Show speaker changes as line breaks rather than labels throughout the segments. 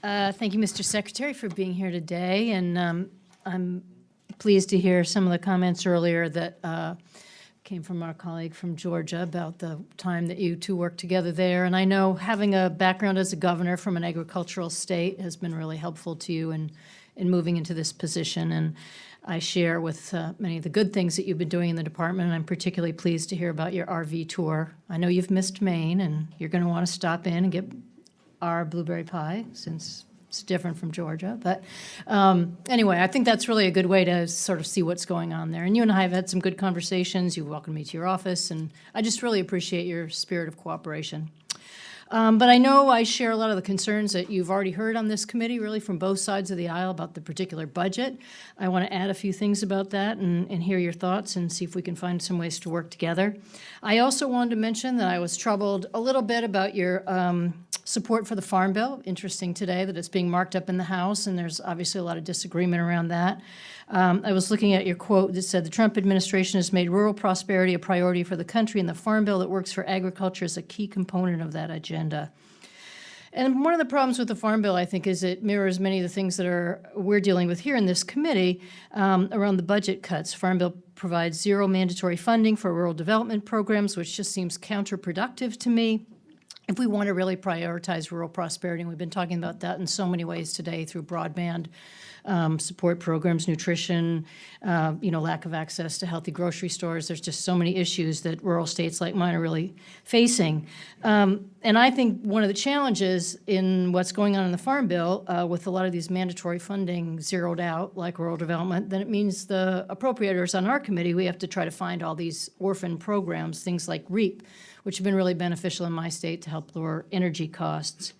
Thank you, Mr. Secretary, for being here today, and I'm pleased to hear some of the comments earlier that came from our colleague from Georgia about the time that you two worked together there. And I know having a background as a governor from an agricultural state has been really helpful to you in moving into this position. And I share with many of the good things that you've been doing in the department, and I'm particularly pleased to hear about your RV tour. I know you've missed Maine, and you're going to want to stop in and get our blueberry pie, since it's different from Georgia. But anyway, I think that's really a good way to sort of see what's going on there. And you and I have had some good conversations. You welcomed me to your office, and I just really appreciate your spirit of cooperation. But I know I share a lot of the concerns that you've already heard on this committee, really from both sides of the aisle, about the particular budget. I want to add a few things about that and hear your thoughts and see if we can find some ways to work together. I also wanted to mention that I was troubled a little bit about your support for the Farm Bill. Interesting today that it's being marked up in the House, and there's obviously a lot of disagreement around that. I was looking at your quote that said, "The Trump administration has made rural prosperity a priority for the country, and the Farm Bill that works for agriculture is a key component of that agenda." And one of the problems with the Farm Bill, I think, is it mirrors many of the things that we're dealing with here in this committee around the budget cuts. Farm Bill provides zero mandatory funding for rural development programs, which just seems counterproductive to me if we want to really prioritize rural prosperity. And we've been talking about that in so many ways today through broadband support programs, nutrition, lack of access to healthy grocery stores. There's just so many issues that rural states like mine are really facing. And I think one of the challenges in what's going on in the Farm Bill with a lot of these mandatory funding zeroed out, like rural development, then it means the appropriators on our committee, we have to try to find all these orphan programs, things like REAP, which have been really beneficial in my state to help lower energy costs.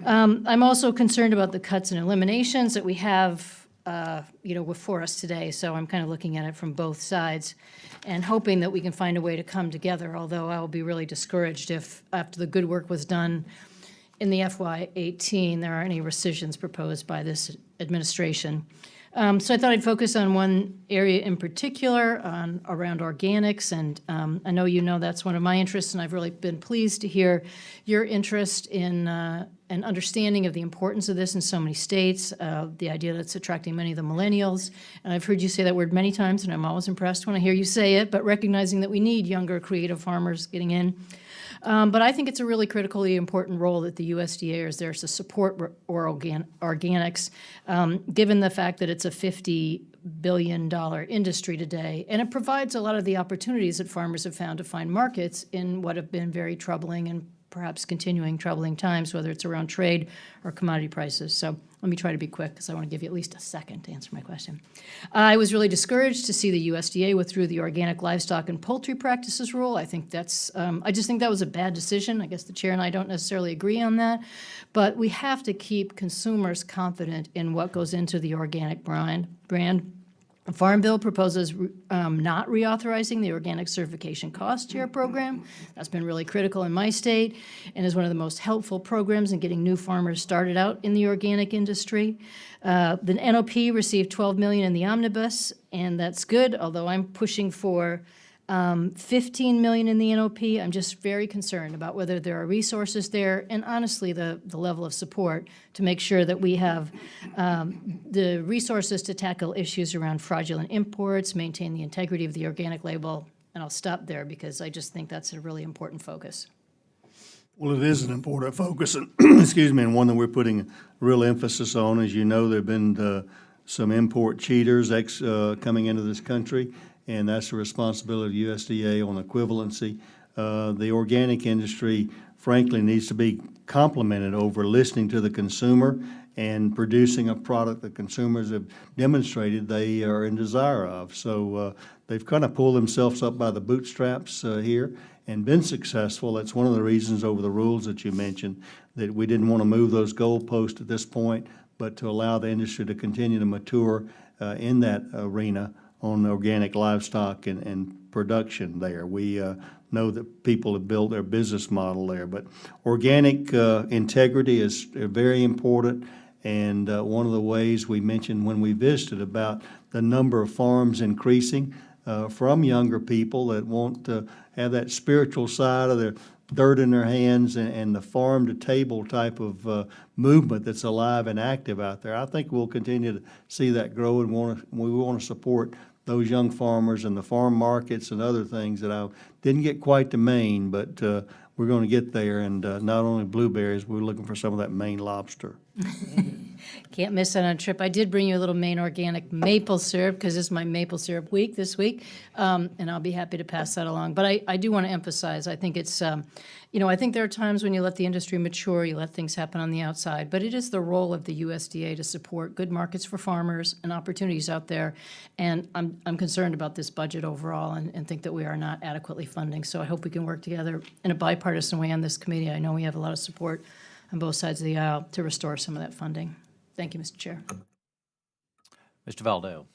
I'm also concerned about the cuts and eliminations that we have, before us today. So I'm kind of looking at it from both sides and hoping that we can find a way to come together, although I will be really discouraged if, after the good work was done in the FY18, there are any rescissions proposed by this administration. So I thought I'd focus on one area in particular around organics, and I know you know that's one of my interests, and I've really been pleased to hear your interest in an understanding of the importance of this in so many states, the idea that it's attracting many of the millennials. And I've heard you say that word many times, and I'm always impressed when I hear you say it, but recognizing that we need younger, creative farmers getting in. But I think it's a really critically important role that the USDA is there to support organics, given the fact that it's a $50 billion industry today. And it provides a lot of the opportunities that farmers have found to find markets in what have been very troubling and perhaps continuing troubling times, whether it's around trade or commodity prices. So let me try to be quick because I want to give you at least a second to answer my question. I was really discouraged to see the USDA withdrew the organic livestock and poultry practices rule. I think that's, I just think that was a bad decision. I guess the chair and I don't necessarily agree on that, but we have to keep consumers confident in what goes into the organic brand. The Farm Bill proposes not reauthorizing the organic certification cost share program. That's been really critical in my state and is one of the most helpful programs in getting new farmers started out in the organic industry. The NOP received $12 million in the omnibus, and that's good, although I'm pushing for $15 million in the NOP. I'm just very concerned about whether there are resources there and honestly the level of support to make sure that we have the resources to tackle issues around fraudulent imports, maintain the integrity of the organic label, and I'll stop there because I just think that's a really important focus.
Well, it is an important focus, and excuse me, and one that we're putting real emphasis on. As you know, there have been some import cheaters coming into this country, and that's the responsibility of USDA on equivalency. The organic industry, frankly, needs to be complimented over listening to the consumer and producing a product that consumers have demonstrated they are in desire of. So they've kind of pulled themselves up by the bootstraps here and been successful. That's one of the reasons over the rules that you mentioned that we didn't want to move those goalposts at this point, but to allow the industry to continue to mature in that arena on organic livestock and production there. We know that people have built their business model there, but organic integrity is very important, and one of the ways we mentioned when we visited about the number of farms increasing from younger people that want to have that spiritual side of their dirt in their hands and the farm-to-table type of movement that's alive and active out there. I think we'll continue to see that grow, and we want to support those young farmers and the farm markets and other things that I didn't get quite to Maine, but we're going to get there. And not only blueberries, we're looking for some of that Maine lobster.
Can't miss that on a trip. I did bring you a little Maine organic maple syrup because it's my maple syrup week this week, and I'll be happy to pass that along. But I do want to emphasize, I think it's, I think there are times when you let the industry mature, you let things happen on the outside, but it is the role of the USDA to support good markets for farmers and opportunities out there. And I'm concerned about this budget overall and think that we are not adequately funding. So I hope we can work together in a bipartisan way on this committee. I know we have a lot of support on both sides of the aisle to restore some of that funding. Thank you, Mr. Chair.
Mr. Valdo.